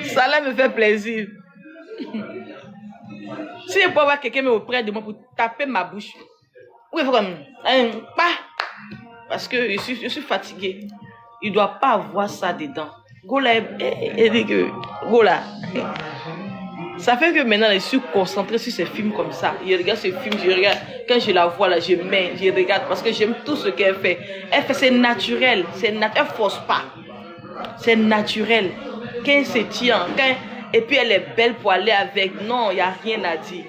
Ça là me fait plaisir. Si je peux avoir quelqu'un auprès de moi pour taper ma bouche, oui, il faut comme pas. Parce que je suis fatiguée. Il ne doit pas avoir ça dedans. Gola, il dit que Gola. Ça fait que maintenant, je suis concentrée sur ces films comme ça. Je regarde ces films, je regarde. Quand je la vois là, je regarde parce que j'aime tout ce qu'elle fait. Elle fait, c'est naturel. Elle ne force pas. C'est naturel. Quand elle se tient, et puis elle est belle pour aller avec. Non, il n'y a rien à dire.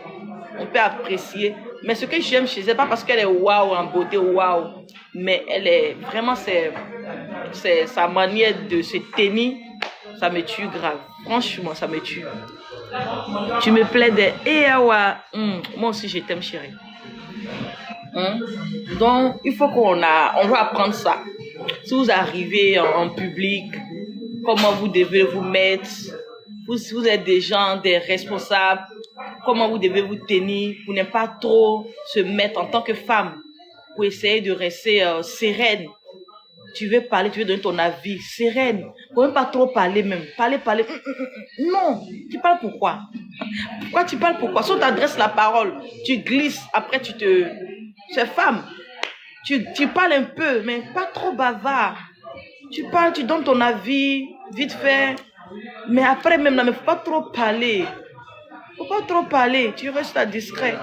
On peut apprécier. Mais ce que j'aime chez elle, pas parce qu'elle est waouh en beauté, waouh. Mais elle est vraiment, c'est sa manière de se tenir, ça me tue grave. Franchement, ça me tue. Tu me plais des... moi aussi, je t'aime, chérie. Donc, il faut on doit apprendre ça. Si vous arrivez en public, comment vous devez vous mettre. Vous êtes des gens, des responsables. Comment vous devez vous tenir pour ne pas trop se mettre en tant que femme. Pour essayer de rester sereine. Tu veux parler, tu veux donner ton avis, sereine. Il ne faut même pas trop parler même. Parler. Non, tu parles pourquoi? Pourquoi tu parles pourquoi? Si on t'adresse la parole, tu glisses, après tu te... C'est femme. Tu parles un peu, mais pas trop bavard. Tu parles, tu donnes ton avis, vite fait. Mais après même, il ne faut pas trop parler. Il ne faut pas trop parler, tu restes discret.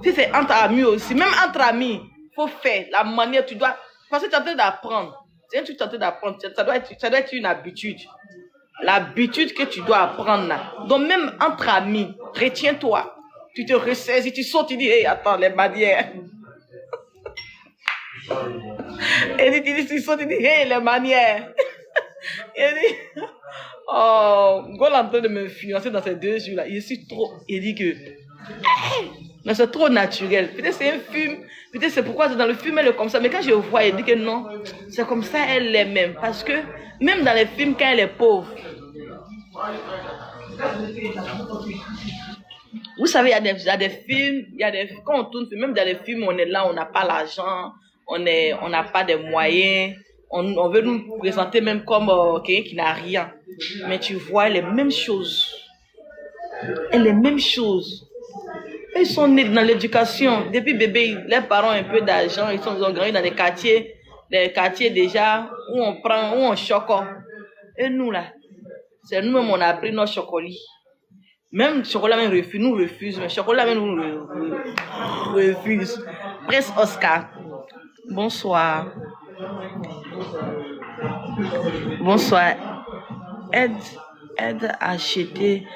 Si c'est entre amis aussi, même entre amis, il faut faire la manière, tu dois... Parce que tu es en train d'apprendre. C'est un truc que tu es en train d'apprendre. Ça doit être une habitude. L'habitude que tu dois apprendre là. Donc même entre amis, retiens-toi. Tu te ressaisis, tu sautes, tu dis, hey, attends, les manières. Et tu sautes, tu dis, hey, les manières. Et dit, oh, Gol est en train de m'influencer dans ces 2 jours là. Il suis trop, il dit que, hey, mais c'est trop naturel. Peut-être c'est un film, peut-être c'est pourquoi dans le film elle est comme ça. Mais quand je vois, il dit que non, c'est comme ça elle est même. Parce que même dans les films, quand elle est pauvre, vous savez, il y a des films, quand on tourne, même dans les films, on est là, on n'a pas l'argent, on n'a pas de moyens, on veut nous présenter même comme quelqu'un qui n'a rien. Mais tu vois, les mêmes choses. Et les mêmes choses. Ils sont nés dans l'éducation. Depuis bébé, les parents ont un peu d'argent, ils ont grandi dans des quartiers déjà où on choque. Et nous là, c'est nous-mêmes, on a pris nos chocolats. Même chocolat même nous refuse, mais chocolat même nous refuse. Prince Oscar, bonsoir. Bonsoir. Aide à acheter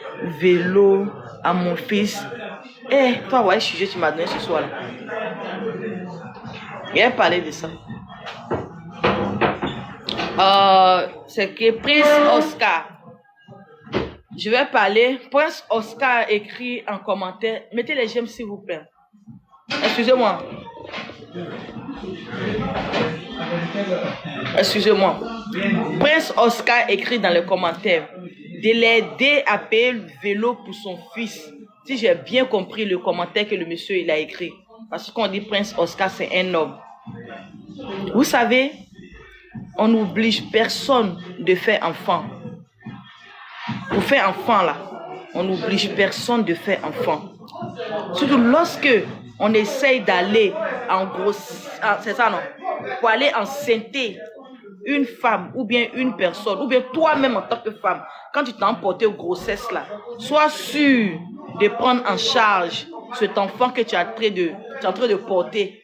vélo à mon fils. Toi, ouais, sujet tu m'as donné ce soir là. Il a parlé de ça. C'est que Prince Oscar. Je vais parler. Prince Oscar écrit en commentaire. Mettez les j'aime s'il vous plaît. Excusez-moi. Prince Oscar écrit dans les commentaires de l'aider à payer le vélo pour son fils. Si j'ai bien compris le commentaire que le monsieur il a écrit. Parce qu'on dit Prince Oscar c'est un homme. Vous savez, on n'oblige personne de faire enfant. Pour faire enfant là, on n'oblige personne de faire enfant. Surtout lorsque on essaye d'aller en grosse... c'est ça non? Pour aller enceinter une femme ou bien une personne, ou bien toi-même en tant que femme, quand tu t'es emporté aux grossesses là, sois sûr de prendre en charge cet enfant que tu es en train de porter.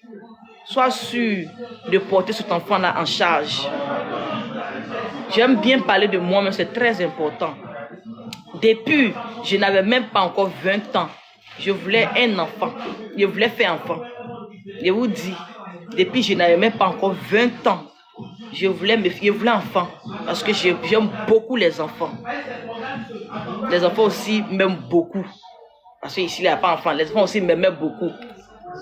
Sois sûr de porter cet enfant là en charge. J'aime bien parler de moi, mais c'est très important. Depuis, je n'avais même pas encore 20 ans. Je voulais un enfant. Je voulais faire enfant. Je vous dis, depuis je n'avais même pas encore 20 ans. Je voulais enfant. Parce que j'aime beaucoup les enfants. Les enfants aussi m'aiment beaucoup. Parce qu'ici, il n'y a pas d'enfants. Les enfants aussi m'aiment beaucoup.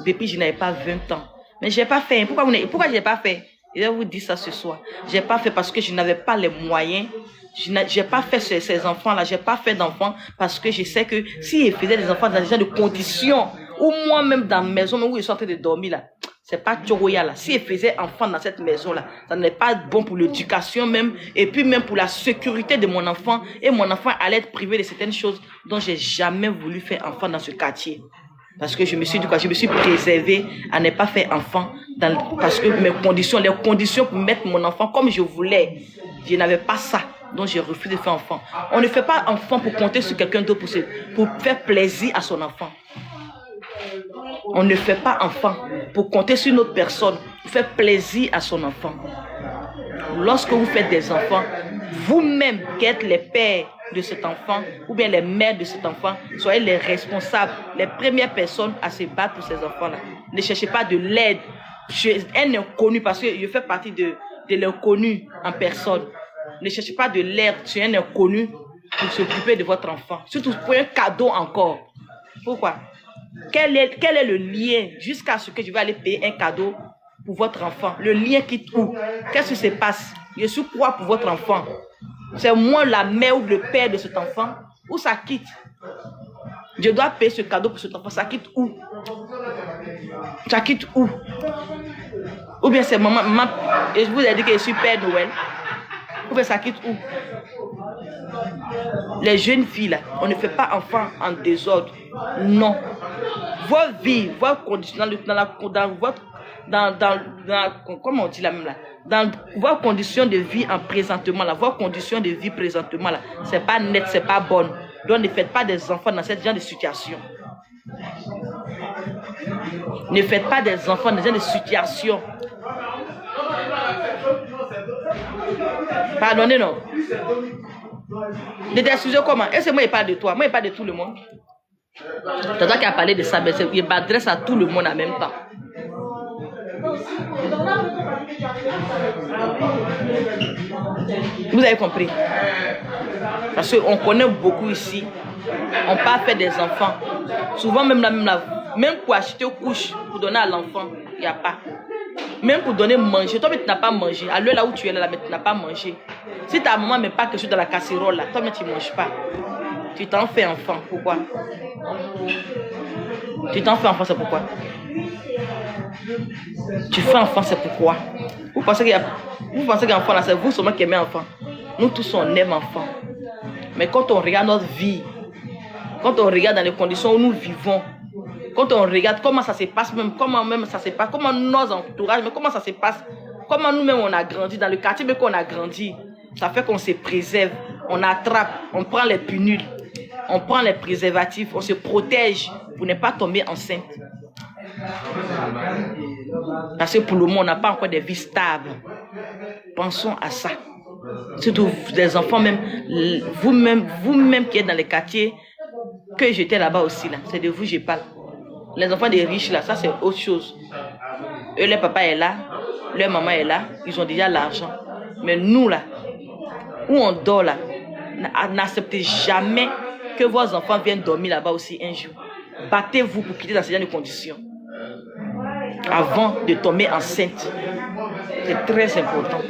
Depuis je n'avais pas 20 ans. Mais je n'ai pas fait. Pourquoi je n'ai pas fait? Je vais vous dire ça ce soir. Je n'ai pas fait parce que je n'avais pas les moyens. Je n'ai pas fait ces enfants-là. Je n'ai pas fait d'enfants parce que je sais que si je faisais des enfants dans des gens de conditions, ou moi-même dans la maison où ils sont en train de dormir là, C'est pas Tchoroya là. Si elle faisait enfant dans cette maison-là, ça n'est pas bon pour l'éducation même, et puis même pour la sécurité de mon enfant. Et mon enfant allait être privé de certaines choses dont j'ai jamais voulu faire enfant dans ce quartier. Parce que je me suis dit quoi, je me suis préservée à ne pas faire enfant parce que les conditions pour mettre mon enfant comme je voulais, je n'avais pas ça. Donc j'ai refusé de faire enfant. On ne fait pas enfant pour compter sur quelqu'un d'autre pour faire plaisir à son enfant. On ne fait pas enfant pour compter sur une autre personne, pour faire plaisir à son enfant. Lorsque vous faites des enfants, vous-même qui êtes les pères de cet enfant ou bien les mères de cet enfant, soyez les responsables, les premières personnes à se battre pour ces enfants-là. Ne cherchez pas de l'aide. Je suis un inconnu parce que je fais partie de l'inconnu en personne. Ne cherchez pas de l'aide sur un inconnu pour s'occuper de votre enfant. Surtout pour un cadeau encore. Pourquoi? Quel est le lien jusqu'à ce que je vais aller payer un cadeau pour votre enfant? Le lien quitte où? Qu'est-ce qui se passe? Je suis quoi pour votre enfant? C'est moi la mère ou le père de cet enfant? Où ça quitte? Je dois payer ce cadeau pour cet enfant. Ça quitte où? Ça quitte où? Ou bien c'est maman, et je vous ai dit que je suis Père Noël. Ou bien ça quitte où? Les jeunes filles là, on ne fait pas enfant en désordre. Non. Votre vie, votre condition, comment on dit là même là, dans vos conditions de vie en présentement là, vos conditions de vie présentement là, c'est pas net, c'est pas bonne. Donc ne faites pas des enfants dans ce genre de situation. Ne faites pas des enfants dans ce genre de situation. Pardonnez, non. De tes sujets comment? Est-ce que moi, il parle de toi? Moi, il parle de tout le monde. C'est toi qui as parlé de ça, mais il m'adresse à tout le monde en même temps. Vous avez compris? Parce qu'on connaît beaucoup ici. On part faire des enfants. Souvent, même pour acheter une couche, pour donner à l'enfant, il n'y a pas. Même pour donner manger. Toi, mais tu n'as pas mangé. À l'heure là où tu es là, mais tu n'as pas mangé. Si ta maman ne met pas quelque chose dans la casserole, là, toi, mais tu ne manges pas. Tu t'en fais enfant. Pourquoi? Tu t'en fais enfant, c'est pourquoi? Tu fais enfant, c'est pourquoi? Vous pensez qu'enfant, là, c'est vous seulement qui aimez enfant. Nous tous, on aime enfant. Mais quand on regarde notre vie, quand on regarde dans les conditions où nous vivons, quand on regarde comment ça se passe, comment nos entourages, mais comment ça se passe, comment nous-mêmes on a grandi, dans le quartier mais qu'on a grandi, ça fait qu'on se préserve, on attrape, on prend les punules, on prend les préservatifs, on se protège pour ne pas tomber enceinte. Parce que pour le moment, on n'a pas encore des vies stables. Pensons à ça. Surtout des enfants, même vous-même qui êtes dans les quartiers, que j'étais là-bas aussi, là. C'est de vous que je parle. Les enfants des riches, là, ça c'est autre chose. Eux, leur papa est là, leur maman est là, ils ont déjà l'argent. Mais nous, là, où on dort, là, n'acceptez jamais que vos enfants viennent dormir là-bas aussi un jour. Battez-vous pour quitter dans ce genre de conditions. Avant de tomber enceinte. C'est très important.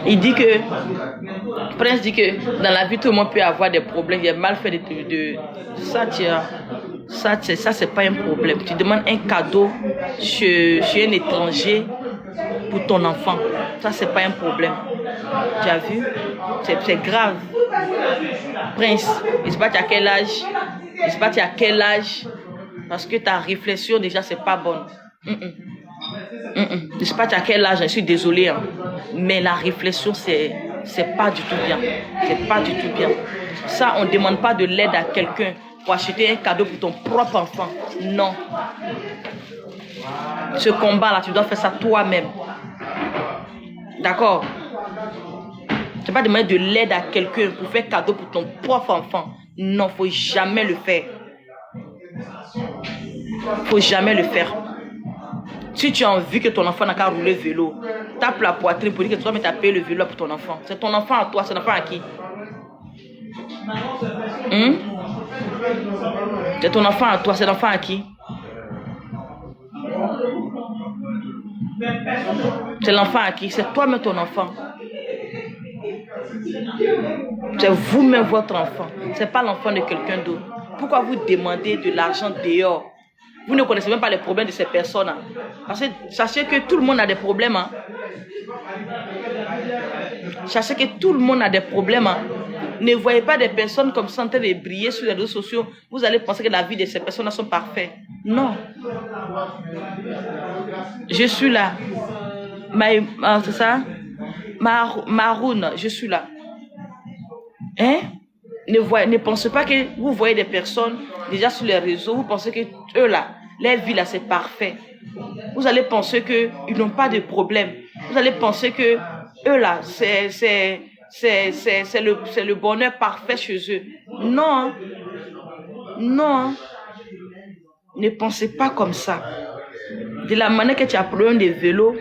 Il dit que, Prince dit que dans la vie tout le monde peut avoir des problèmes. Il a mal fait ça c'est pas un problème. Tu demandes un cadeau chez un étranger pour ton enfant. Ça c'est pas un problème. Tu as vu? C'est grave. Prince, je sais pas tu as quel âge. Je sais pas tu as quel âge. Parce que ta réflexion déjà c'est pas bonne. Je sais pas tu as quel âge, je suis désolée. Hein. Mais la réflexion c'est pas du tout bien. C'est pas du tout bien. Ça on ne demande pas de l'aide à quelqu'un pour acheter un cadeau pour ton propre enfant. Non. Ce combat là tu dois faire ça toi-même. D'accord? Tu ne vas pas demander de l'aide à quelqu'un pour faire cadeau pour ton propre enfant. Non, il ne faut jamais le faire. Il ne faut jamais le faire. Si tu as envie que ton enfant n'a qu'à rouler vélo, tape la poitrine pour dire que tu dois payé le vélo pour ton enfant. C'est ton enfant à toi, c'est ton enfant à qui? C'est ton enfant à toi, c'est l'enfant à qui? C'est l'enfant à qui? C'est toi-même ton enfant. C'est vous-même votre enfant. Ce n'est pas l'enfant de quelqu'un d'autre. Pourquoi vous demandez de l'argent dehors? Vous ne connaissez même pas les problèmes de ces personnes. Hein. Parce que sachez que tout le monde a des problèmes. Hein. Sachez que tout le monde a des problèmes. Hein. Ne voyez pas des personnes comme ça en train de briller sur les réseaux sociaux. Vous allez penser que la vie de ces personnes sont parfaites. Non. Je suis là. C'est ça? Maroun, je suis là. Hein? Ne pensez pas que vous voyez des personnes déjà sur les réseaux, vous pensez que eux là, leur vie là c'est parfait. Vous allez penser qu'ils n'ont pas de problème. Vous allez penser que eux là, c'est le bonheur parfait chez eux. Non. Non. Ne pensez pas comme ça. De la manière que tu as problème de vélo,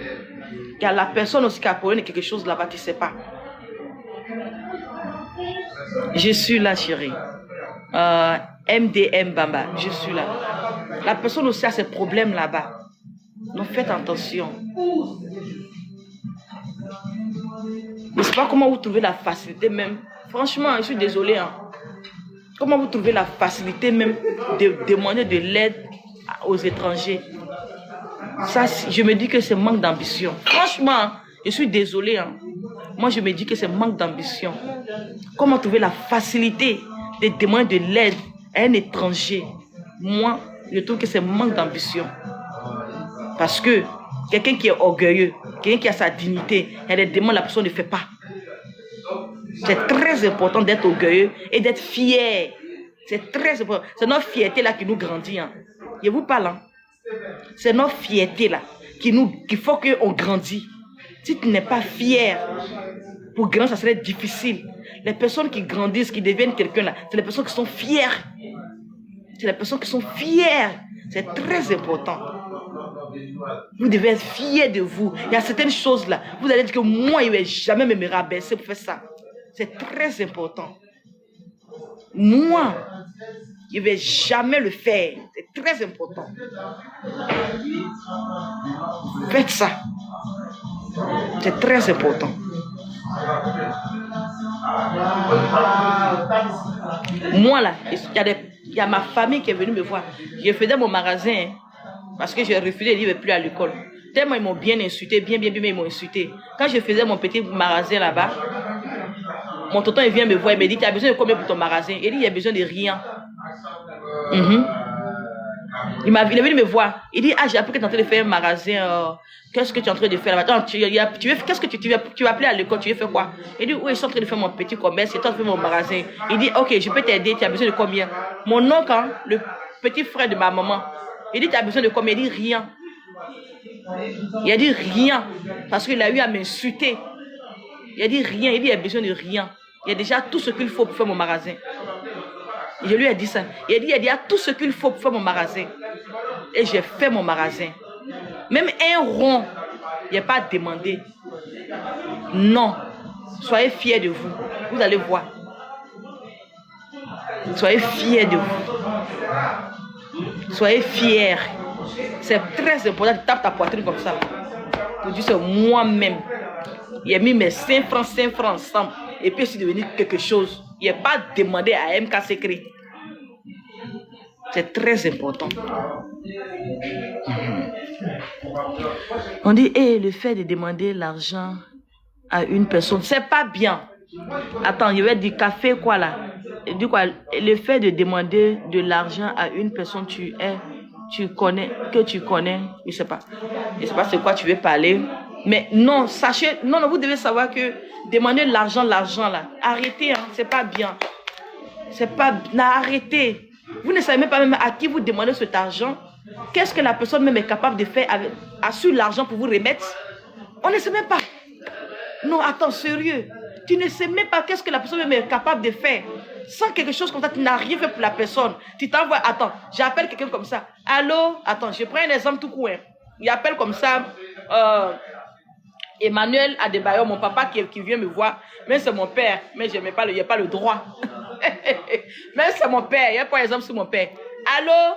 il y a la personne aussi qui a problème de quelque chose là-bas, tu ne sais pas. Je suis là, chérie. MDM Bamba, je suis là. La personne aussi a ses problèmes là-bas. Donc faites attention. Je ne sais pas comment vous trouvez la facilité même. Franchement, je suis désolée. Hein. Comment vous trouvez la facilité même de demander de l'aide aux étrangers? Ça, je me dis que c'est manque d'ambition. Franchement, je suis désolée. Hein. Moi, je me dis que c'est manque d'ambition. Comment trouver la facilité de demander de l'aide à un étranger? Moi, je trouve que c'est manque d'ambition. Parce que quelqu'un qui est orgueilleux, quelqu'un qui a sa dignité, il y a des demandes, la personne ne fait pas. C'est très important d'être orgueilleux et d'être fier. C'est très important. C'est notre fierté là qui nous grandit. Hein. Je vous parle. Hein. C'est notre fierté là qu'il faut qu'on grandisse. Si tu n'es pas fier, pour grandir, ça serait difficile. Les personnes qui grandissent, qui deviennent quelqu'un là, c'est les personnes qui sont fières. C'est les personnes qui sont fières. C'est très important. Vous devez être fiers de vous. Il y a certaines choses là. Vous allez dire que moi, je ne vais jamais me rabaisser pour faire ça. C'est très important. Moi, je ne vais jamais le faire. C'est très important. Faites ça. C'est très important. Moi là, il y a ma famille qui est venue me voir. Je faisais mon magasin hein, parce que j'ai refusé de dire plus à l'école. Tellement ils m'ont bien insulté, bien, ils m'ont insulté. Quand je faisais mon petit magasin là-bas, mon tonton il vient me voir, il me dit, tu as besoin de combien pour ton magasin? Il dit, il y a besoin de rien. Il est venu me voir. Il dit, j'ai appris que tu es en train de faire un magasin. Qu'est-ce que tu es en train de faire là-bas? Qu'est-ce que tu vas appeler à l'école? Tu veux faire quoi? Il dit, oui, je suis en train de faire mon petit commerce. Je suis en train de faire mon magasin. Il dit, ok, je peux t'aider. Tu as besoin de combien? Mon oncle, hein, le petit frère de ma maman, il dit, tu as besoin de combien? Il dit, rien. Il a dit rien. Parce qu'il a eu à m'insulter. Il a dit rien. Il dit, il a besoin de rien. Il y a déjà tout ce qu'il faut pour faire mon magasin. Je lui ai dit ça. Il a dit tout ce qu'il faut pour faire mon magasin. Et j'ai fait mon magasin. Même un rond, il n'y a pas demandé. Non. Soyez fiers de vous. Vous allez voir. Soyez fiers de vous. Soyez fiers. C'est très important. Tu tapes ta poitrine comme ça. Pour dire c'est moi-même. Il a mis mes 5 francs ensemble. Et puis c'est devenu quelque chose. Il n'y a pas demandé à MK Secret. C'est très important. On dit, le fait de demander l'argent à une personne, c'est pas bien. Attends, il y avait du café, quoi là? Du quoi, le fait de demander de l'argent à une personne que tu connais, je sais pas c'est quoi tu veux parler. Mais non, sachez, non, vous devez savoir que demander l'argent là, arrêtez, hein, c'est pas bien. C'est pas, arrêtez. Vous ne savez même pas même à qui vous demandez cet argent. Qu'est-ce que la personne même est capable de faire sur l'argent pour vous remettre? On ne sait même pas. Non, attends, sérieux. Tu ne sais même pas qu'est-ce que la personne même est capable de faire. Sans quelque chose comme ça, tu n'as rien fait pour la personne. Tu t'envoies, attends, j'appelle quelqu'un comme ça. Allô? Attends, je prends un exemple tout court. Hein. Il appelle comme ça Emmanuel Adebayo, mon papa qui vient me voir. Mais c'est mon père. Mais je n'ai pas, pas le droit. Mais c'est mon père. Il y a par exemple sur mon père. Allô?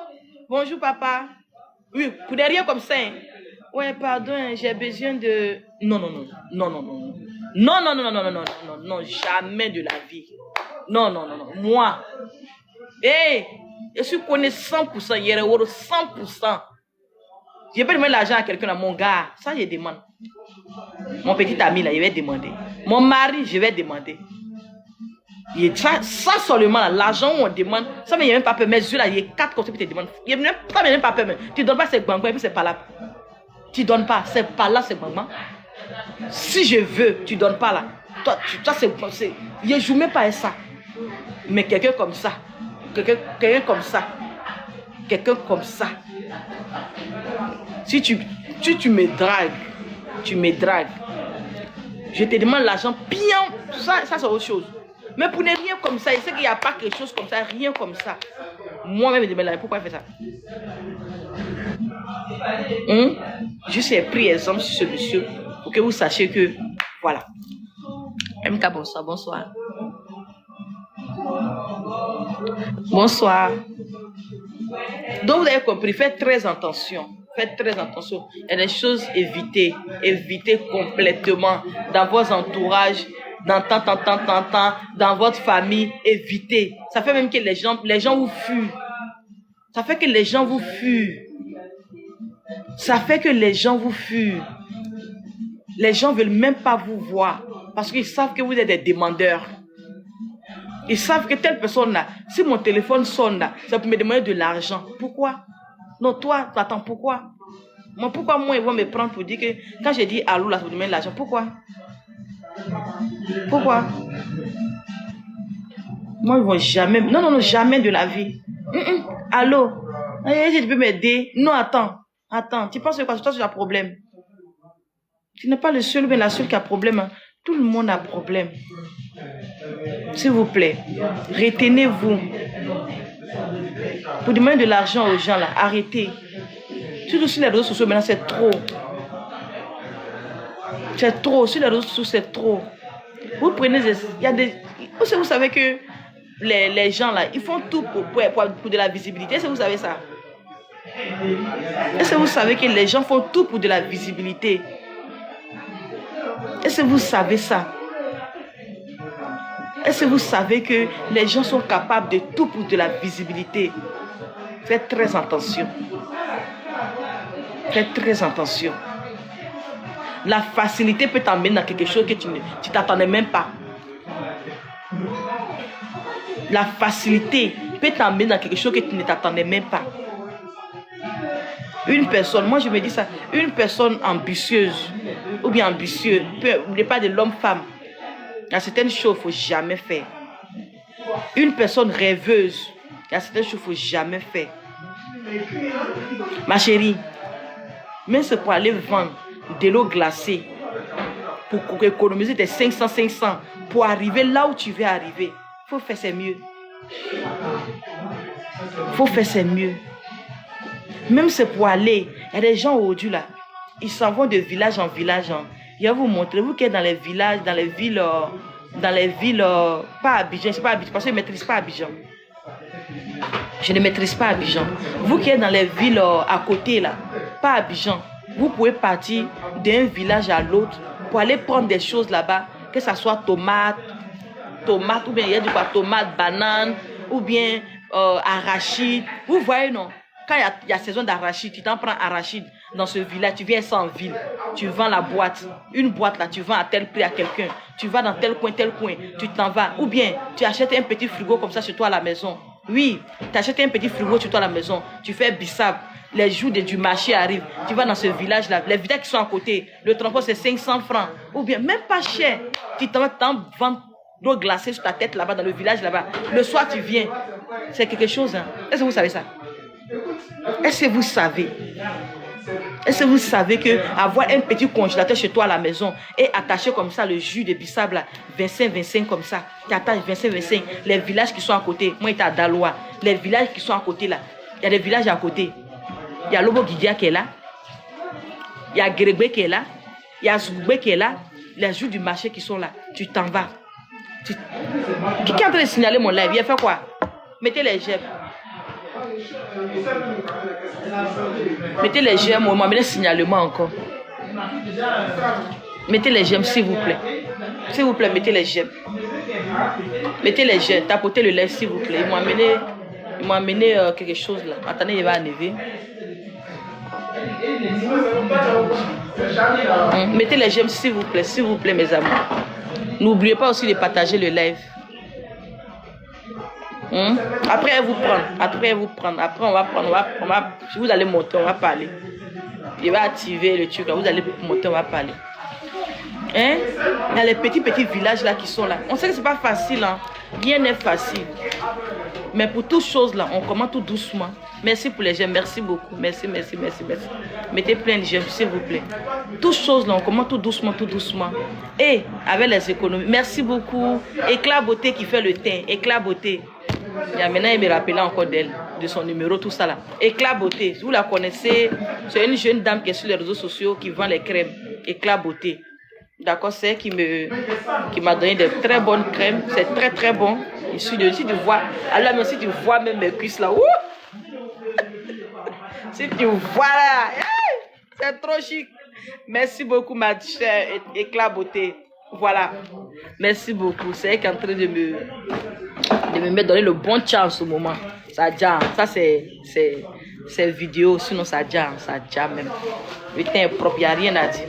Bonjour papa. Oui, pour des rien comme ça. Hein. Ouais, pardon, j'ai besoin de... Non. Non, non, non, non, non, non, non, non, non, jamais de la vie. Non, non, non, non. Moi, je suis connu 100%, hier, 100%. Je peux demander l'argent à quelqu'un, là, mon gars, ça je demande. Mon petit ami, là, je vais demander. Mon mari, je vais demander. Et ça seulement, l'argent où on demande, ça ne même pas peur. Mes yeux, là, il y a 4 côtés qui te demandent. Il n'y a même pas peur. Tu ne donnes pas ces gbangba et puis c'est pas là. Tu ne donnes pas, c'est pas là, c'est gbangba. Si je veux, tu ne donnes pas là. Toi, c'est. Je ne joue même pas à ça. Mais quelqu'un comme ça, quelqu'un comme ça, si tu me dragues, je te demande l'argent bien, ça c'est autre chose. Mais pour ne rien comme ça, je sais qu'il n'y a pas quelque chose comme ça, rien comme ça. Moi-même, je me demande pourquoi il fait ça. Juste ai pris exemple sur ce monsieur pour que vous sachiez que, voilà. MK, bonsoir, bonsoir. Bonsoir. Donc vous avez compris, faites très attention. Faites très attention. Il y a des choses évitées. Évitez complètement dans vos entourages, dans votre famille. Évitez. Ça fait même que les gens vous fuient. Ça fait que les gens vous fuient. Ça fait que les gens vous fuient. Les gens ne veulent même pas vous voir parce qu'ils savent que vous êtes des demandeurs. Ils savent que telle personne là, si mon téléphone sonne là, ça peut me demander de l'argent. Pourquoi? Non, toi, attends, pourquoi? Pourquoi moi, ils vont me prendre pour dire que quand je dis allô là, ça me demande de l'argent. Pourquoi? Pourquoi? Moi, ils vont jamais. Non, non, non, jamais de la vie. Allô? Tu peux m'aider? Non, attends. Tu penses que quoi? Toi, tu as un problème. Tu n'es pas le seul, mais la seule qui a problème. Hein. Tout le monde a problème. S'il vous plaît, retenez-vous. Pour demander de l'argent aux gens là, arrêtez. Surtout sur les réseaux sociaux, maintenant c'est trop. C'est trop. Sur les réseaux sociaux, c'est trop. Vous prenez il y a des. Vous savez que les gens là, ils font tout pour de la visibilité. Est-ce que vous savez ça? Est-ce que vous savez que les gens font tout pour de la visibilité? Est-ce que vous savez ça? Est-ce que vous savez que les gens sont capables de tout pour de la visibilité? Faites très attention. Faites très attention. La facilité peut t'emmener dans quelque chose que tu ne t'attendais même pas. La facilité peut t'emmener dans quelque chose que tu ne t'attendais même pas. Une personne, moi je me dis ça, une personne ambitieuse ou bien ambitieux, ne pas de l'homme-femme. Il y a certaines choses qu'il ne faut jamais faire. Une personne rêveuse, il y a certaines choses qu'il ne faut jamais faire. Ma chérie, même c'est pour aller vendre de l'eau glacée, pour économiser tes 500, pour arriver là où tu veux arriver, il faut faire c'est mieux. Il faut faire c'est mieux. Même c'est pour aller, il y a des gens aujourd'hui là, ils s'en vont de village en village. Hein. Je vais vous montrer, vous qui êtes dans les villages, dans les villes, pas Abidjan, c'est pas Abidjan, parce que je ne maîtrise pas Abidjan. Je ne maîtrise pas Abidjan. Vous qui êtes dans les villes à côté là, pas Abidjan, vous pouvez partir d'un village à l'autre pour aller prendre des choses là-bas, que ce soit tomates, ou bien il y a du quoi, tomates, bananes, ou bien arachide. Vous voyez non? Quand il y a saison d'arachide, tu t'en prends arachide dans ce village, tu viens ça en ville, tu vends la boîte. Une boîte là, tu vends à tel prix à quelqu'un. Tu vas dans tel coin, tu t'en vas. Ou bien tu achètes un petit frigo comme ça chez toi à la maison. Oui, tu achètes un petit frigo chez toi à la maison. Tu fais bissap. Les jours du marché arrivent. Tu vas dans ce village là. Les villages qui sont à côté, le transport c'est 500 francs. Ou bien même pas cher. Tu t'en vends d'eau glacée sur ta tête là-bas dans le village là-bas. Le soir tu viens. C'est quelque chose. Hein? Est-ce que vous savez ça? Est-ce que vous savez? Est-ce que vous savez que avoir un petit congélateur chez toi à la maison et attacher comme ça le jus de bissap là, 25 comme ça, tu attaches 25, les villages qui sont à côté, moi j'étais à Daloa, les villages qui sont à côté là, il y a des villages à côté. Il y a Lobo Guidia qui est là, il y a Grégbé qui est là, il y a Zoubé qui est là, les jours du marché qui sont là, tu t'en vas. Qui est en train de signaler mon live? Il a fait quoi? Mettez les j'aime. Mettez les j'aime, on m'a mis le signalement encore. Mettez les j'aime, s'il vous plaît. S'il vous plaît, mettez les j'aime. Mettez les j'aime. Tapotez le lèvre, s'il vous plaît. Ils m'ont amené quelque chose là. Attendez, il va arriver. Mettez les j'aime, s'il vous plaît, mes amis. N'oubliez pas aussi de partager le live. Après, elle vous prend. Après, on va prendre. Vous allez monter, on va parler. Il va activer le truc là. Vous allez monter, on va parler. Hein? Il y a les petits villages là qui sont là. On sait que c'est pas facile, hein. Rien n'est facile. Mais pour toutes choses là, on commence tout doucement. Merci pour les j'aime, merci beaucoup. Merci. Mettez plein de j'aime, s'il vous plaît. Toutes choses là, on commence tout doucement. Et avec les économies. Merci beaucoup. Éclat Beauté qui fait le teint. Éclat Beauté. Il y a maintenant, il me rappelle encore d'elle, de son numéro, tout ça là. Éclat Beauté, vous la connaissez. C'est une jeune dame qui est sur les réseaux sociaux qui vend les crèmes. Éclat Beauté. D'accord, c'est elle qui m'a donné de très bonnes crèmes. C'est très bon. Si tu vois, alors même si tu vois même mes cuisses là, si tu vois là, c'est trop chic. Merci beaucoup ma chère Éclat Beauté. Voilà. Merci beaucoup. C'est elle qui est en train de me donner le bon chance au moment. Ça jam. Ça c'est vidéo. Sinon ça jam même. Le teint est propre, il n'y a rien à dire.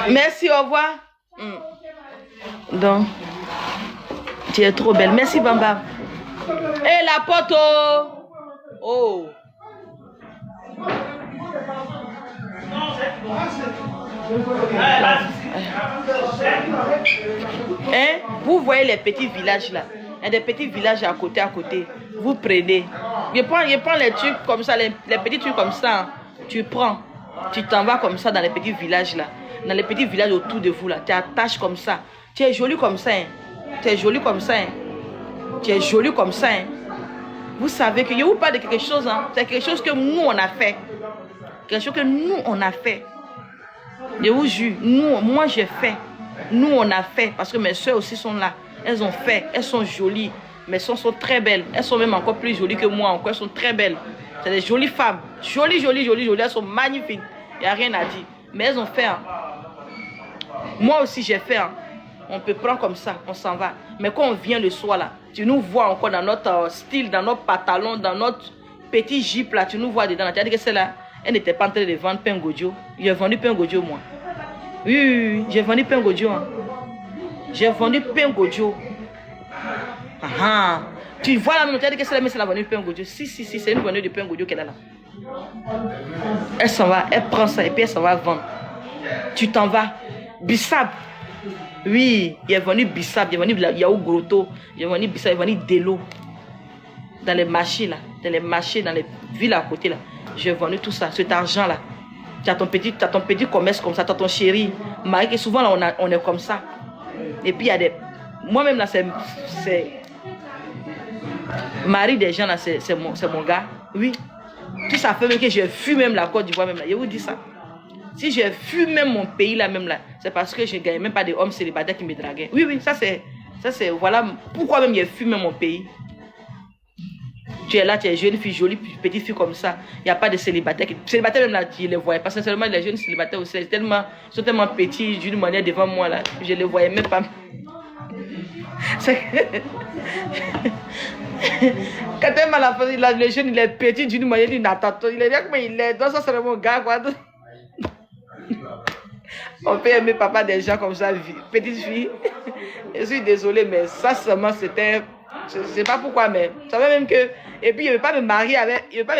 Merci, au revoir. Donc, tu es trop belle. Merci, Bamba. Et la pote, oh. Hein? Vous voyez les petits villages là. Il y a des petits villages à côté. Vous prenez. Je prends les trucs comme ça, les petits trucs comme ça. Hein. Tu prends. Tu t'en vas comme ça dans les petits villages là. Dans les petits villages autour de vous là. Tu attaches comme ça. Tu es jolie comme ça. Hein. Tu es jolie comme ça. Hein. Vous savez que je vous parle de quelque chose. Hein. C'est quelque chose que nous on a fait. Je vous jure, moi j'ai fait. Nous on a fait. Parce que mes soeurs aussi sont là. Elles ont fait. Elles sont jolies. Mes soeurs sont très belles. Elles sont même encore plus jolies que moi. Elles sont très belles. C'est des jolies femmes. Jolies. Elles sont magnifiques. Il n'y a rien à dire. Mais elles ont fait. Hein. Moi aussi j'ai fait. Hein. On peut prendre comme ça. On s'en va. Mais quand on vient le soir là, tu nous vois encore dans notre style, dans notre pantalon, dans notre petit jeep là. Tu nous vois dedans. Tu as dit que c'est là. Elle n'était pas en train de vendre pain gojo. J'ai vendu pain gojo, moi. Oui, j'ai vendu pain gojo. Hein. J'ai vendu pain gojo. Tu vois la même, tu as dit que c'est la même, c'est la venue de pain gojo. Si, c'est une venue de pain gojo qu'elle a là. Elle s'en va, elle prend ça et puis elle s'en va vendre. Tu t'en vas. Bissab. Oui, il est venu Bissab, il est venu Yahoo Grotto, il est venu Bissab, il est venu Delo. Dans les marchés là, dans les villes à côté là. J'ai vendu tout ça, cet argent là. Tu as ton petit commerce comme ça, tu as ton chéri. Marie, que souvent là, on est comme ça. Et puis il y a des. Moi-même là, c'est. Marie des gens là, c'est mon gars. Oui. Tout ça fait même que j'ai fui même la Côte d'Ivoire même là. Je vous dis ça. Si j'ai fui même mon pays là même là, c'est parce que je ne gagnais même pas des hommes célibataires qui me draguaient. Oui, ça c'est. Voilà pourquoi même j'ai fui même mon pays. Tu es là, tu es jeune fille, jolie petite fille comme ça. Il n'y a pas de célibataires. Célibataires même là, tu ne les voyais pas. Sincèrement, les jeunes célibataires aussi, ils sont tellement petits d'une manière devant moi là. Je ne les voyais même pas. Quand elle m'a la fait, les jeunes, il est petit d'une manière d'une attente. Il est là, mais il est dans ça, c'est mon gars quoi. On peut aimer papa des gens comme ça, petite fille. Je suis désolée, mais ça seulement c'était. Je ne sais pas pourquoi, mais ça veut même que. Et puis, il ne veut pas me marier avec. Il ne veut pas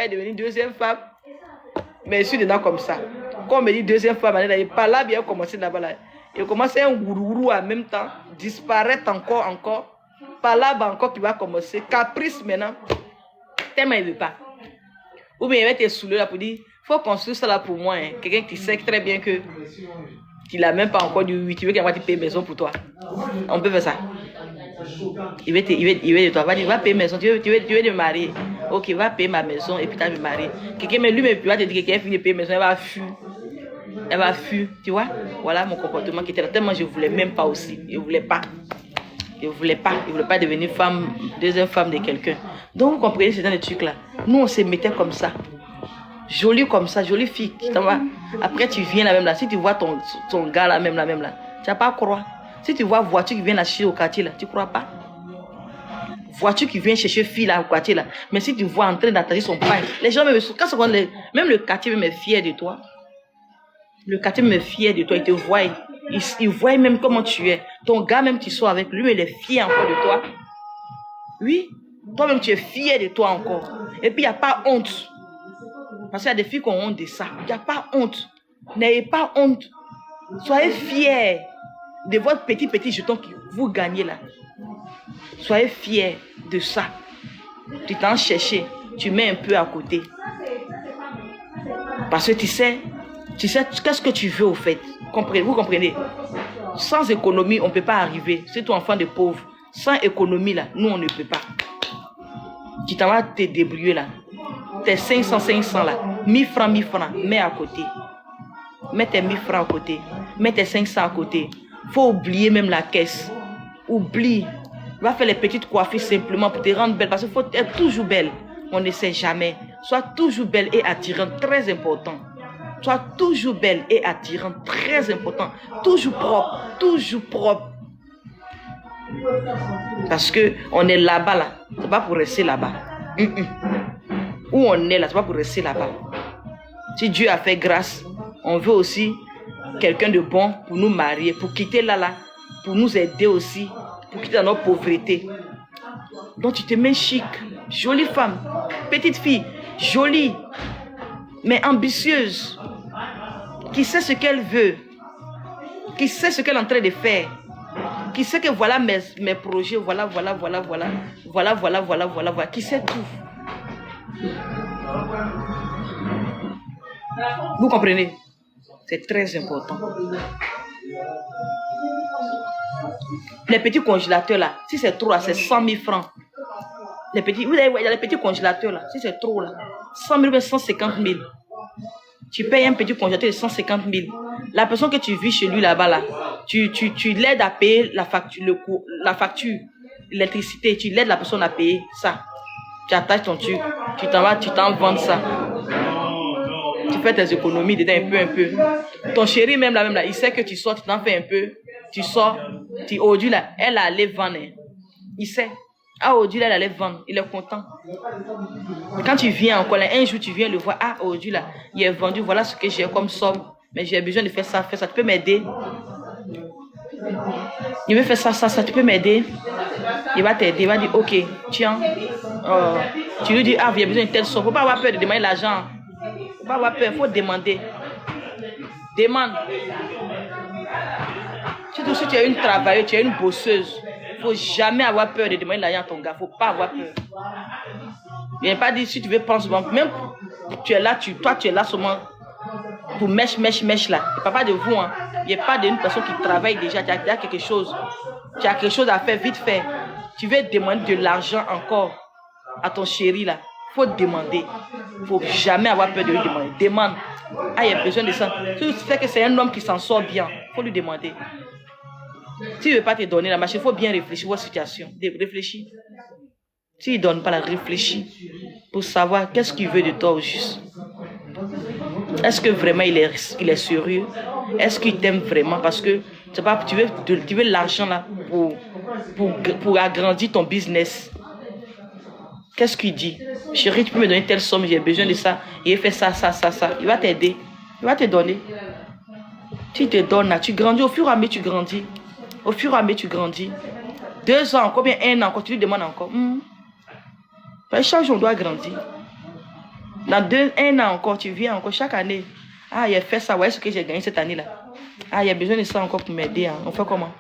devenir deuxième femme. Mais je suis dedans comme ça. Quand on me dit deuxième femme, il n'est pas là, bien commencer là-bas. Là. Il commence un gourou en même temps, disparaître encore. Par là, encore qui va commencer. Caprice maintenant. Tellement il ne veut pas. Ou bien il va te saouler là pour dire, il faut construire ça là pour moi. Hein. Quelqu'un qui sait très bien que. Tu n'as même pas encore dit oui, tu veux qu'il va te payer maison pour toi. On peut faire ça. Il va te toi, va dire, va payer maison, tu veux te marier. Ok, va payer ma maison et puis tu vas me marier. Quelqu'un, mais lui, va te dire que quelqu'un finit de payer maison, elle va fuir. Elle va fuir, tu vois. Voilà mon comportement qui était là. Tellement je ne voulais même pas aussi. Je ne voulais pas. Il ne voulait pas devenir femme, deuxième femme de quelqu'un. Donc, vous comprenez, c'est dans les trucs là. Nous, on se mettait comme ça. Jolie comme ça, jolie fille. Après, tu viens là même là. Si tu vois ton gars là même là, tu vas pas croire. Si tu vois voiture qui vient la chercher au quartier là, tu crois pas? Voiture qui vient chercher fille là au quartier là. Mais si tu vois en train d'attacher son pain, les gens même, même le quartier même est fier de toi. Le quartier même est fier de toi, il te voit. Il voit même comment tu es. Ton gars même, tu sors avec lui, il est fier encore de toi. Oui, toi-même tu es fier de toi encore. Et puis il n'y a pas honte. Parce qu'il y a des filles qui ont honte de ça. Il n'y a pas honte. N'ayez pas honte. Soyez fiers de votre petit jeton que vous gagnez là. Soyez fiers de ça. Tu t'en cherches, tu mets un peu à côté. Parce que tu sais qu'est-ce que tu veux au fait. Vous comprenez? Sans économie, on ne peut pas arriver. C'est toi enfant de pauvre. Sans économie là, nous on ne peut pas. Tu t'en vas te débrouiller là. Tes 500 là, 1000 francs, mets à côté. Mets tes 1000 francs à côté. Mets tes 500 à côté. Faut oublier même la caisse. Oublie. Va faire les petites coiffures simplement pour te rendre belle. Parce qu'il faut être toujours belle. On ne sait jamais. Sois toujours belle et attirante. Très important. Sois toujours belle et attirante. Très important. Toujours propre. Toujours propre. Parce qu'on est là-bas là. C'est pas pour rester là-bas. Où on est là, c'est pas pour rester là-bas. Si Dieu a fait grâce, on veut aussi quelqu'un de bon pour nous marier, pour quitter là, pour nous aider aussi, pour quitter dans notre pauvreté. Donc tu te mets chic, jolie femme, petite fille, jolie, mais ambitieuse, qui sait ce qu'elle veut, qui sait ce qu'elle est en train de faire, qui sait que voilà mes projets, voilà, qui sait tout. Vous comprenez? C'est très important. Les petits congélateurs là, si c'est trop là, c'est 100 000 francs. Vous voyez, il y a les petits congélateurs là, si c'est trop là, 100 000 ou 150 000. Tu payes un petit congélateur de 150 000. La personne que tu vis chez lui là-bas là, tu l'aides à payer la facture, l'électricité, tu l'aides la personne à payer ça. Tu attaches ton truc, tu t'en vends ça. Tu fais tes économies dedans un peu. Ton chéri même là, il sait que tu sors, tu t'en fais un peu. Tu sors, aujourd'hui là, elle allait vendre. Il sait. Aujourd'hui là, elle allait vendre. Il est content. Quand tu viens encore là, un jour tu viens le voir. Aujourd'hui là, il est vendu. Voilà ce que j'ai comme somme. Mais j'ai besoin de faire ça. Tu peux m'aider? Il veut faire ça. Tu peux m'aider? Il va t'aider. Il va dire, ok, tiens. Tu lui dis, j'ai besoin de telle somme. Il ne faut pas avoir peur de demander l'argent. Il ne faut pas avoir peur, il faut demander. Demande. Surtout si tu es une travailleuse, tu es une bosseuse. Il ne faut jamais avoir peur de demander l'argent à ton gars. Il ne faut pas avoir peur. Il ne pas dire si tu veux prendre souvent. Même tu es là, toi tu es là seulement pour mèche là. Il ne parle pas de vous. Hein. Il n'y a pas d'une personne qui travaille déjà. Tu as quelque chose. Tu as quelque chose à faire, vite fait. Tu veux demander de l'argent encore à ton chéri là. Il faut demander. Il ne faut jamais avoir peur de lui demander. Demande. Il a besoin de ça. Si tu sais que c'est un homme qui s'en sort bien, il faut lui demander. S'il ne veut pas te donner la machine, il faut bien réfléchir à la situation. Réfléchis. S'il ne donne pas la réfléchir pour savoir qu'est-ce qu'il veut de toi au juste. Est-ce que vraiment il est sérieux? Est-ce qu'il t'aime vraiment? Parce que tu veux l'argent là pour agrandir ton business. Qu'est-ce qu'il dit? Chérie, tu peux me donner telle somme, j'ai besoin de ça. Il fait ça. Il va t'aider. Il va te donner. Tu te donnes là, tu grandis. Au fur et à mesure, tu grandis. 2 ans, combien? 1 an, quand tu lui demandes encore. Chaque jour, on doit grandir. Dans 1 an encore, tu viens encore chaque année. Il a fait ça, ouais, ce que j'ai gagné cette année-là. Il a besoin de ça encore pour m'aider. Hein. On fait comment?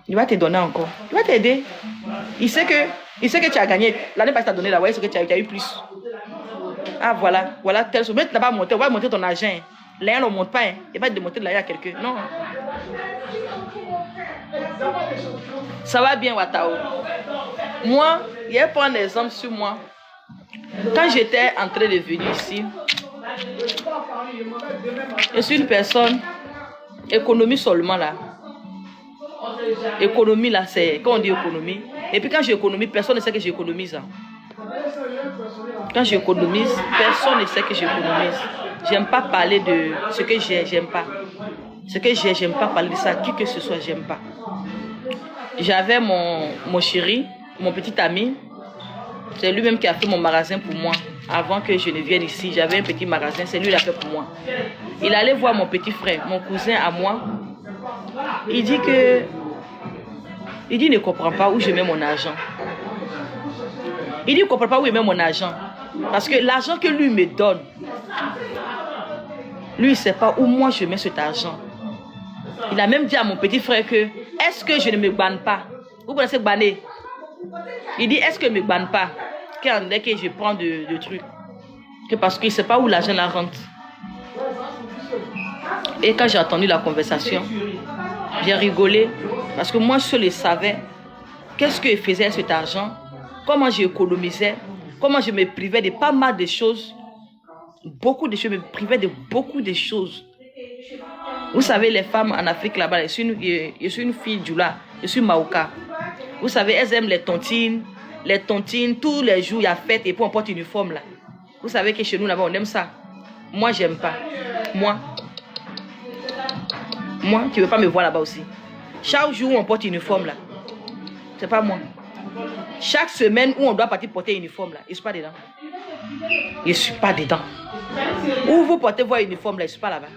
Il va te donner encore. Il va t'aider. Il sait que tu as gagné. L'année passée, tu as donné là, ouais, ce que tu as eu plus. Voilà, telle chose. Mais tu n'as pas monté, on va monter ton argent. L'argent, on ne monte pas. Hein. Il va te démonter de l'argent à quelqu'un. Non. Ça va bien, Watao. Moi, il y a pas un exemple sur moi. Quand j'étais en train de venir ici, je suis une personne, économie seulement là. Économie, là, c'est quand on dit économie. Et puis quand j'économise, personne ne sait que j'économise. Hein. Quand j'économise, personne ne sait que j'économise. J'aime pas parler de ce que j'ai, j'aime pas. Ce que j'ai, j'aime pas parler de ça. Qui que ce soit, j'aime pas. J'avais mon chéri, mon petit ami. C'est lui-même qui a fait mon magasin pour moi. Avant que je ne vienne ici, j'avais un petit magasin. C'est lui qui l'a fait pour moi. Il allait voir mon petit frère, mon cousin à moi. Il dit il ne comprend pas où je mets mon argent. Il dit, il ne comprend pas où il met mon argent. Parce que l'argent que lui me donne, lui, il ne sait pas où moi je mets cet argent. Il a même dit à mon petit frère que, est-ce que je ne me banne pas? Vous connaissez banner? Il dit, est-ce que je ne me banne pas? Quand je prends de trucs. Que parce qu'il ne sait pas où l'argent la rentre. Et quand j'ai entendu la conversation, j'ai rigolé. Parce que moi, seul, je savais qu'est-ce que je faisais avec cet argent, comment j'économisais, comment je me privais de pas mal de choses. Beaucoup de choses, je me privais de beaucoup de choses. Vous savez, les femmes en Afrique là-bas, je suis une fille d'Oula, je suis Maoka. Vous savez, elles aiment les tontines, tous les jours, il y a fête et puis on porte uniforme là. Vous savez que chez nous là-bas, on aime ça. Moi, j'aime pas. Moi, tu ne veux pas me voir là-bas aussi. Chaque jour où on porte uniforme là, c'est pas moi. Chaque semaine où on doit partir porter uniforme là, je ne suis pas dedans. Je ne suis pas dedans. Où vous portez votre uniforme là, je ne suis pas là-bas.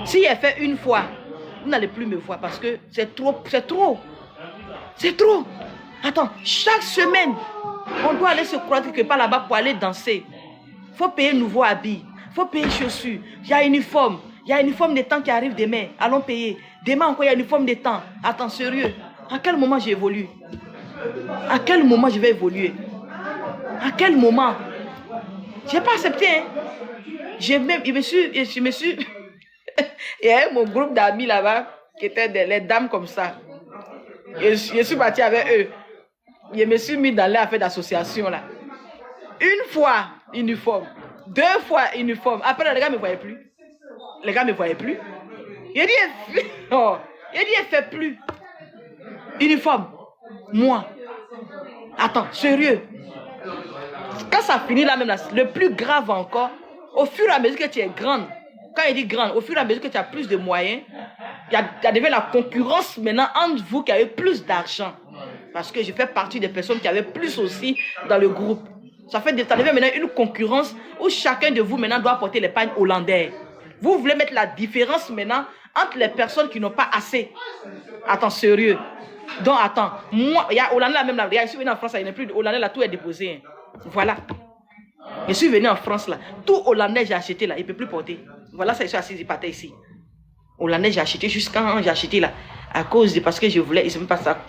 Si elle fait une fois, vous n'allez plus me voir parce que c'est trop, c'est trop. C'est trop. Attends, chaque semaine, on doit aller se croire quelque part là-bas pour aller danser. Il faut payer nouveau habit. Il faut payer chaussures. Il y a uniforme. Il y a uniforme des temps qui arrive demain. Allons payer. Demain encore, il y a uniforme des temps. Attends, sérieux. À quel moment j'évolue? À quel moment je vais évoluer? À quel moment? Je n'ai pas accepté. Hein? Je me suis... Il y a mon groupe d'amis là-bas qui étaient les dames comme ça. Je suis parti avec eux. Je me suis mis dans l'affaire d'association là. Une fois, uniforme. 2 fois, uniforme. Après, les gars ne me voyaient plus. Les gars ne me voyaient plus. Il a dit, il fait plus. Uniforme. Moi. Attends, sérieux. Quand ça finit là même, là, le plus grave encore, au fur et à mesure que tu es grande, quand il dit grande, au fur et à mesure que tu as plus de moyens, il y a devenu la concurrence maintenant entre vous qui avez plus d'argent. Parce que je fais partie des personnes qui avaient plus aussi dans le groupe. Ça devient maintenant une concurrence où chacun de vous maintenant doit porter les pagnes hollandais. Vous voulez mettre la différence maintenant entre les personnes qui n'ont pas assez. Attends, sérieux. Donc, attends. Moi, il y a Hollandais là même là. Je suis venu en France, il n'y a plus de Hollandais là, tout est déposé. Voilà. Je suis venu en France là. Tout Hollandais j'ai acheté là, il ne peut plus porter. Voilà, ça, je suis assis, il partait ici. Hollandais j'ai acheté jusqu'à quand j'ai acheté là. À cause de parce que je voulais,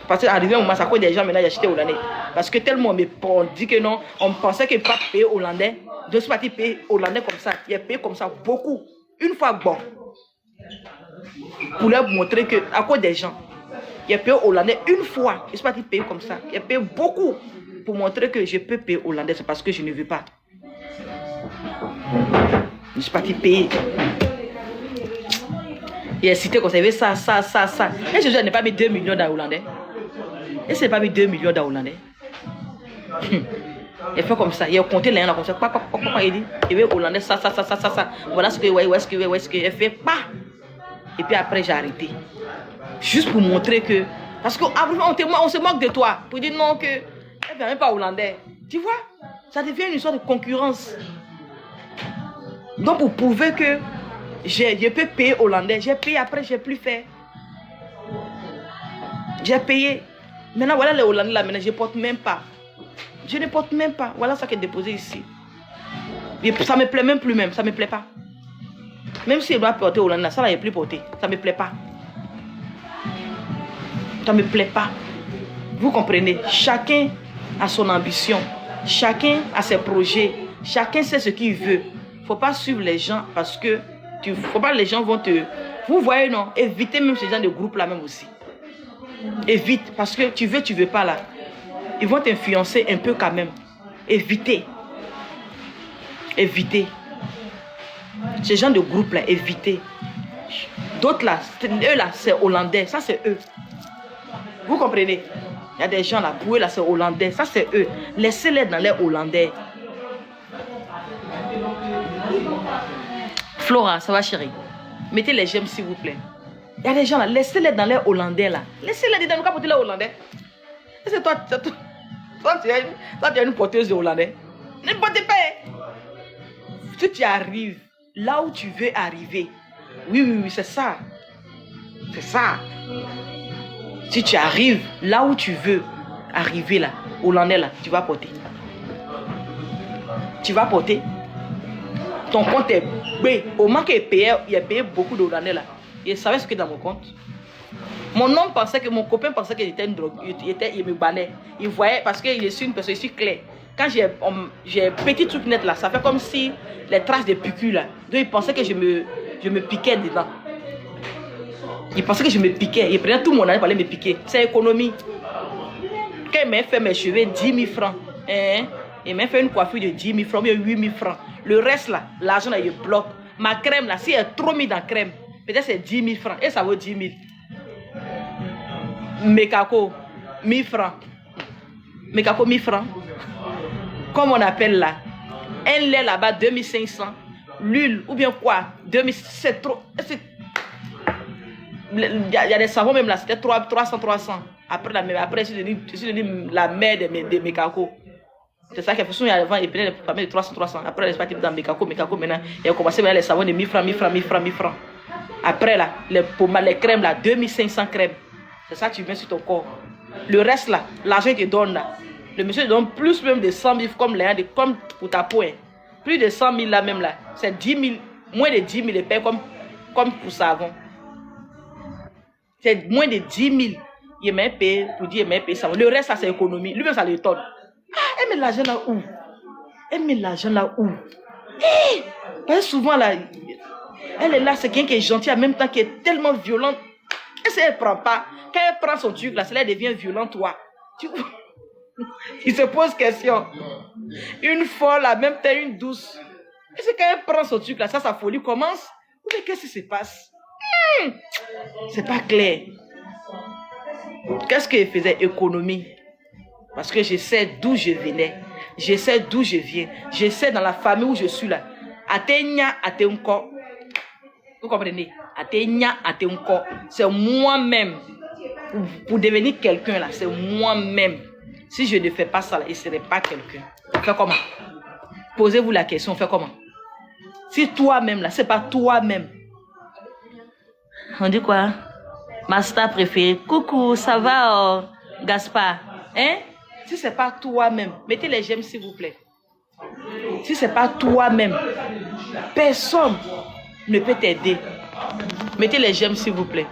parce qu'arrivé un moment, ça cause des gens maintenant j'ai acheté Hollandais. Parce que tellement on dit que non, on pensait qu'il ne pas payer Hollandais. Je suis parti payer Hollandais comme ça. Il a payé comme ça beaucoup. Une fois bon. Pour leur montrer que, à cause des gens, il a payé Hollandais une fois. Je suis parti payer comme ça. Il a payé beaucoup. Pour montrer que je peux payer Hollandais, c'est parce que je ne veux pas. Je suis parti payer. Il a cité qu'on savait ça. Et Jésus n'a pas mis 2 millions dans Hollandais. Et c'est pas mis 2 millions dans Hollandais. Il fait comme ça. Il a compté les gens comme ça. Il dit, il veut Hollandais, ça. Voilà ce que, où est-ce que, il fait pas. Et puis après, j'ai arrêté. Juste pour montrer que. Parce qu'on se moque de toi. Pour dire non, que. Elle ne vient même pas Hollandais. Tu vois? Ça devient une sorte de concurrence. Donc, pour prouver que je peux payer Hollandais, j'ai payé, après, je n'ai plus fait. J'ai payé. Maintenant, voilà les Hollandais là, maintenant, je ne porte même pas. Je ne porte même pas. Voilà ça qui est déposé ici. Et ça ne me plaît même plus, ça ne me plaît pas. Même si je dois porter Hollandais, ça ne va plus porter. Ça ne me plaît pas. Ça ne me plaît pas. Vous comprenez? Chacun a son ambition. Chacun a ses projets. Chacun sait ce qu'il veut. Il ne faut pas suivre les gens parce que faut pas les gens vont te... Vous voyez, non? Évitez même ces gens de groupe là même aussi. Évite parce que tu veux pas là. Ils vont t'influencer un peu quand même. Évitez. Évitez. Ces gens de groupe là, évitez. D'autres là, eux là, c'est hollandais. Ça c'est eux. Vous comprenez? Il y a des gens là, pour eux là, c'est hollandais. Ça, c'est eux. Laissez-les dans les hollandais. Flora, ça va chérie? Mettez les j'aime s'il vous plaît. Il y a des gens là, laissez-les dans les hollandais là. Laissez-les dans le cas pour les hollandais. C'est toi, tu as une porteuse de hollandais. Ne portez pas. Si tu arrives là où tu veux arriver. Oui, c'est ça. C'est ça. Si tu arrives là où tu veux arriver là, hollandais là, tu vas porter. Tu vas porter. Ton compte est B. Au moment qu'il a payé beaucoup de hollandais là. Il savait ce qui est dans mon compte. Mon homme pensait que, mon copain pensait qu'il était une drogue. Il me bannait. Il voyait, parce que je suis une personne, je suis claire. Quand j'ai un petit truc net là, ça fait comme si les traces de piqûres là. Donc il pensait que je me piquais dedans. Il pensait que je me piquais. Il prenait tout mon argent pour aller me piquer. C'est économie. Quand il m'a fait mes cheveux, 10 000 francs. Il m'a fait une coiffure de 10 000 francs, mais 8 000 francs. Le reste là, l'argent là, il bloque. Ma crème là, si elle est trop mise dans la crème, peut-être c'est 10 000 francs. Et ça vaut 10 000. Mekako, 1000 francs. Mekako, 1000 francs. Comme on appelle là. Un lait là-bas, 2500. L'huile, ou bien quoi? 2000, c'est trop. Il y a des savons même là, c'était 300. Après, je suis devenu la mère de Mekako. C'est ça qu'il fait. Avant, il prenait les familles de 300. Après, il est dans Mekako maintenant. Il a commencé à mettre les savons de 1000 francs. Après là, les crèmes là, 2500 crèmes. C'est ça que tu mets sur ton corps. Le reste là, l'argent qu'il te donne là. Le monsieur te donne plus même de 100 000 comme pour ta peau. Hein. Plus de 100 000 là même là. C'est 10 000, moins de 10 000 de paix comme pour savon. C'est moins de 10 000. Il m'a payé pour dire il m'a payé savon. Le reste ça c'est économie. Lui-même ça le donne. Ah, elle met l'argent là où? Parce que souvent là, elle est là, c'est quelqu'un qui est gentil en même temps qui est tellement violente. Qu'est-ce qu'elle prend pas? Quand elle prend son truc là, cela devient violent toi. Il se pose question. Une folle, la même temps une douce. Est-ce que quand elle prend son truc là, sa folie commence? Ou bien qu'est-ce qui se passe? C'est pas clair. Qu'est-ce qu'elle faisait? Économie. Parce que je sais d'où je venais. Je sais d'où je viens. Je sais dans la famille où je suis là. Atenya, atenko. Vous comprenez? Atenya, atenko. C'est moi-même. Pour devenir quelqu'un là, c'est moi-même. Si je ne fais pas ça là, je ne serai pas quelqu'un. On fait comment? Posez-vous la question, on fait comment? Si toi-même là, c'est pas toi-même. On dit quoi? Ma star préférée. Coucou, ça va, Gaspard? Hein? Si c'est pas toi-même, mettez les j'aime s'il vous plaît. Si c'est pas toi-même, personne ne peut t'aider. Mettez les j'aime s'il vous plaît.